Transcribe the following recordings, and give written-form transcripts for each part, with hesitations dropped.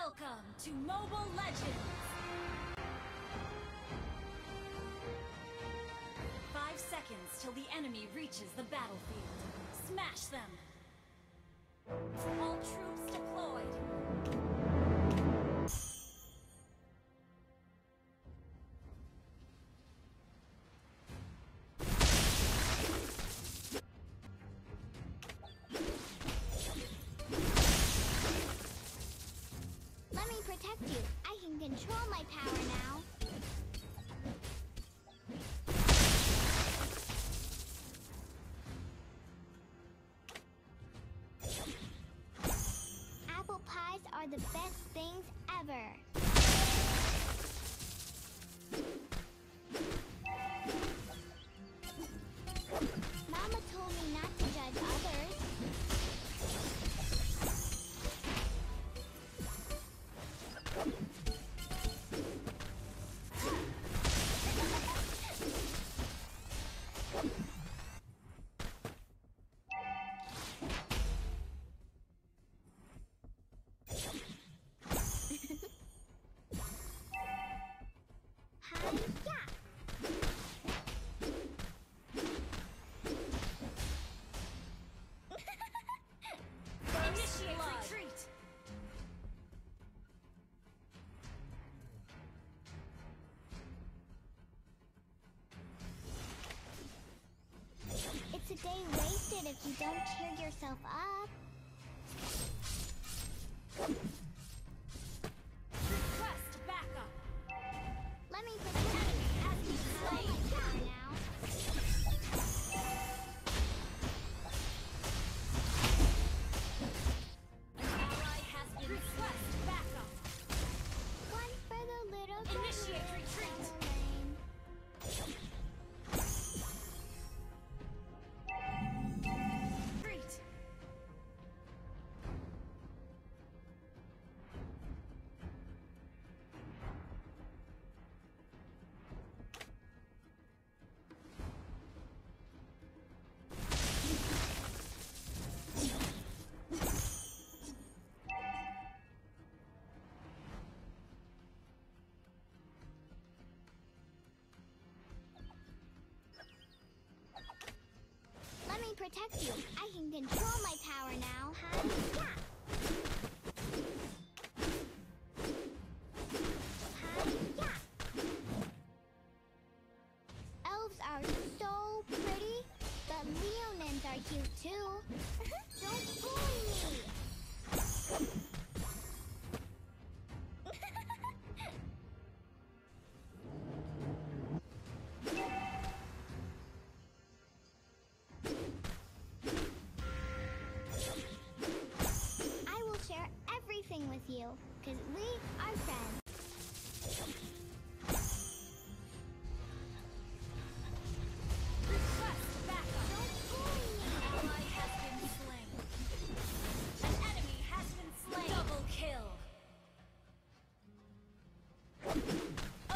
Welcome to Mobile Legends! 5 seconds till the enemy reaches the battlefield. Smash them! All troops deployed! Let me protect you. I can control my power now. Apple pies are the best things ever. Mama told me not to judge others. Initiate retreat! It's a day wasted if you don't cheer yourself up. Request backup! Let me protect you. Has been slain! Now. An ally has been request backup! One for the little girl Initiate who lives retreat. down the lane. Retreat! Let me protect you. I can control my power now. Hi-ya! Hi-ya! Elves are so pretty, but Leonins are cute too. Don't bully me! I will share everything with you, because we are friends. Request backup! Don't bully me! Ally has been slain. An enemy has been slain. Double kill.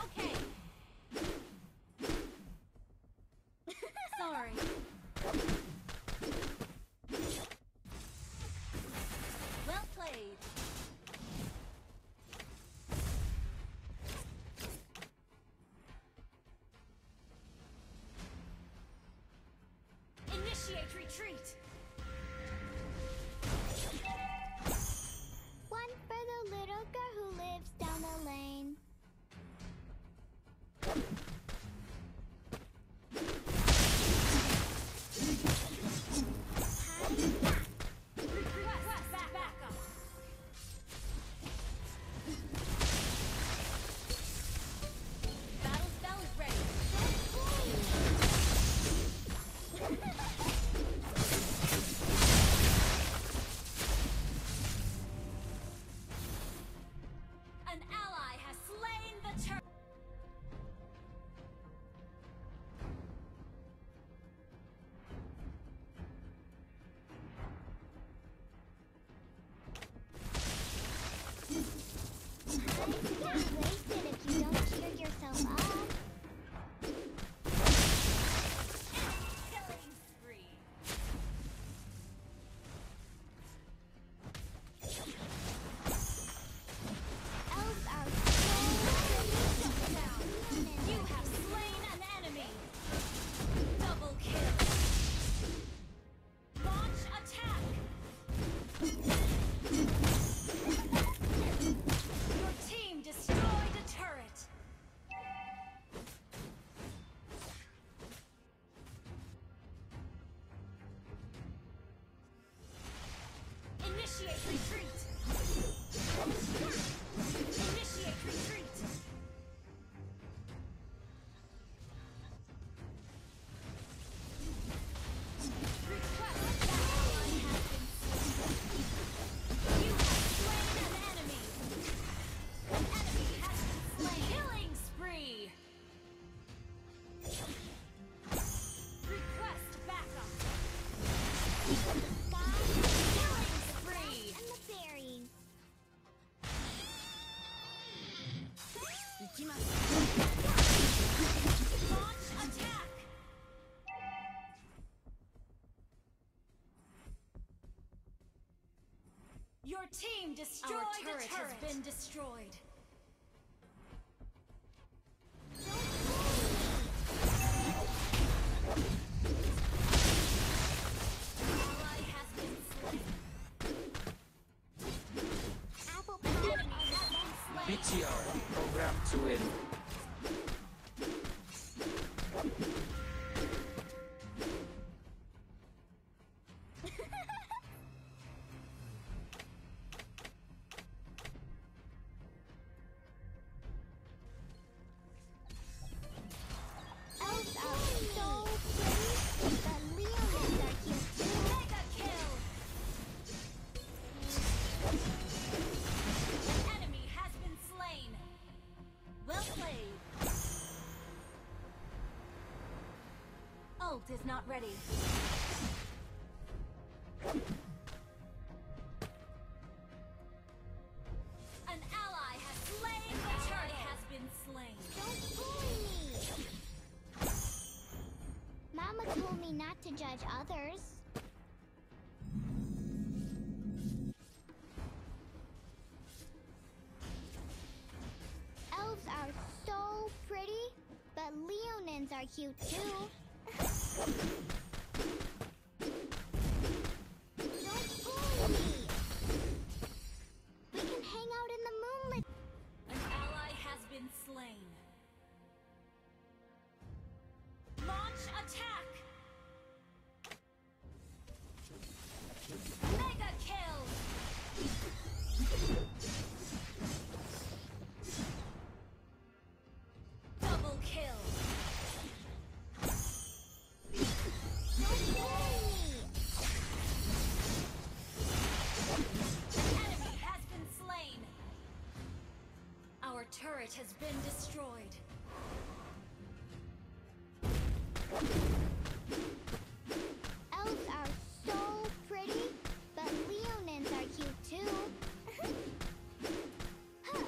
Okay. Sorry. Well played. Initiate retreat. One for the little girl who lives down the lane. Hi-ya! Request backup. Battle spell is ready. Don't bully me! Your team destroyed. Our turret has been destroyed. Ally has been slain. Apple Enemy has been slain. BTR, program to win. elves are so pretty, but Leonids are cute too. Mega kill. An enemy has been slain. Well played. Ult is not ready. An ally has slain. The turret has been slain. Don't bully me! Mama told me not to judge others. Elves are so pretty, but Leonins are cute too. Don't bully me! We can hang out in the moonlit. An ally has been slain. Launch attack! Mega kill! Double kill! Don't bully me! An enemy has been slain. Our turret has been destroyed. Elves are so pretty, but Leonins are cute too. Huh.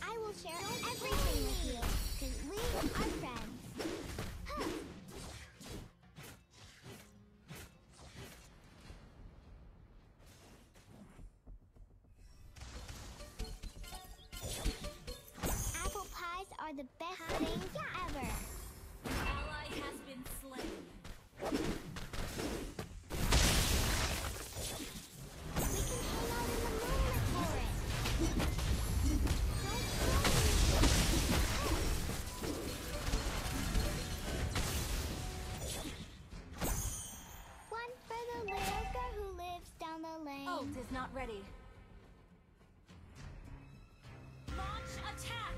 I will share everything with you, because we are friends. Huh. Apple pies are the best things ever. Ally has been slain. We can hang out in the moonlit forest. One for the little girl who lives down the lane. Ult is not ready. Launch attack!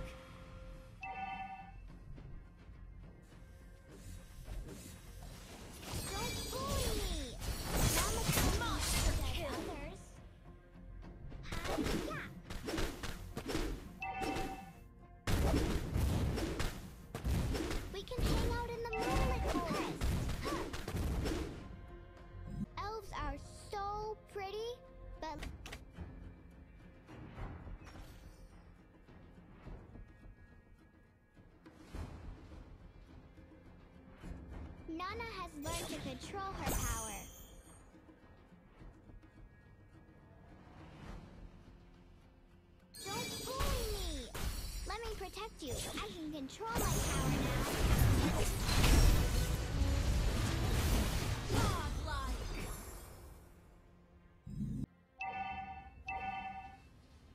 Don't bully me. Mama told me not Monster to judge kill. others. Hi, yeah. We can hang out in the moonlit forest. Huh. Elves are so pretty, but Nana has learned to control her power. Don't bully me! Let me protect you. I can control my power now. Godlike!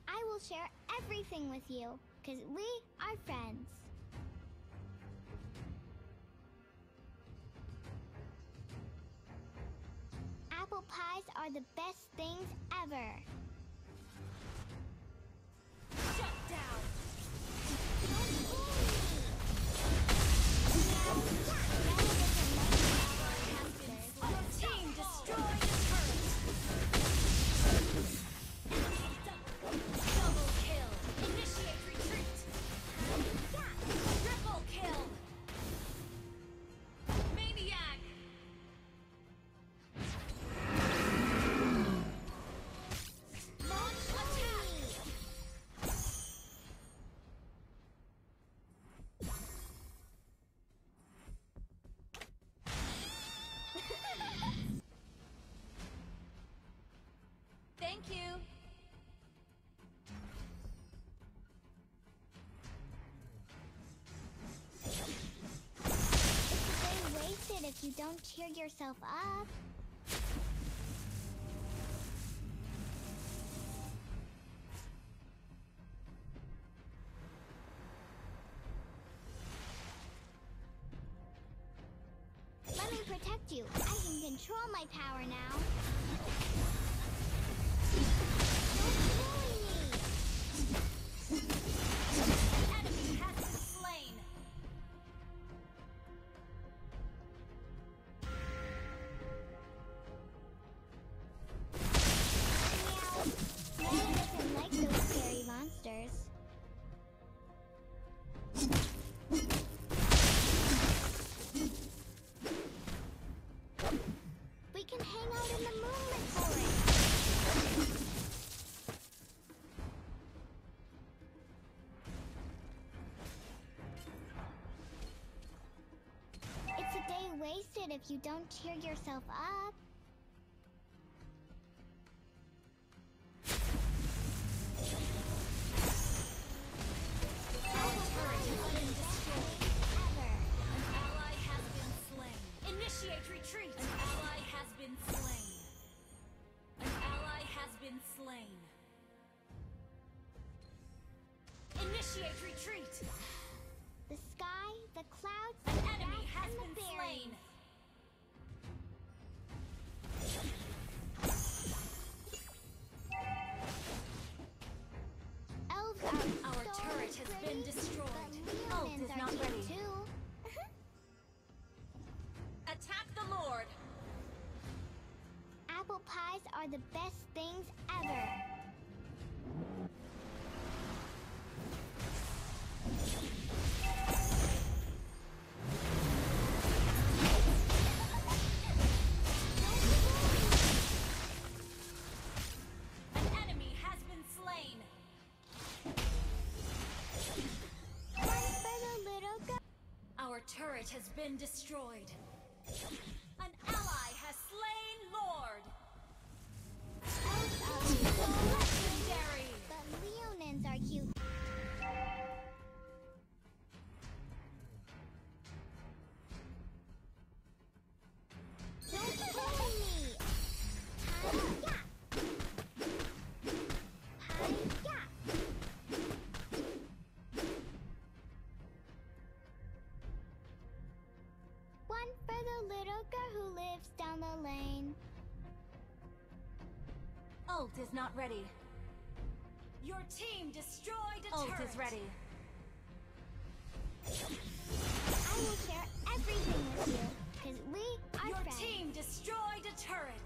I will share everything with you, because we are friends. Apple pies are the best things ever. Shut down! Don't bully me! Now, none of us are monsters. Your team destroyed the turret! Double kill! Initiate retreat! Triple kill! Maniac! Launch attack! you don't cheer yourself up. Let me protect you. I can control my power now. Don't bully me. An enemy has been slain. Meow. Meow doesn't like those scary monsters. We can hang out in the moonlit forest. It's a day wasted if you don't cheer yourself up. Our turret has been destroyed. Ever. An ally has been slain. Initiate retreat. An ally has been slain. An ally has been slain. Initiate retreat. The sky, the clouds, An the enemy grass, has and the been berries. slain. Elves are Our so turret has been pretty, destroyed. but Ult Leonins is are not cute ready. too. Attack the Lord. Apple pies are the best things ever. An enemy has been slain. One for the little girl. Our turret has been destroyed. An ally has slain Lord. Elves are so Legendary. but Leonins are cute. Don't bully me. Hi-ya. Hi-ya. One for the little girl who lives down the lane. Ult is not ready. Your team destroyed a turret. Ult is ready. I will share everything with you, because we are Your friends. team destroyed a turret.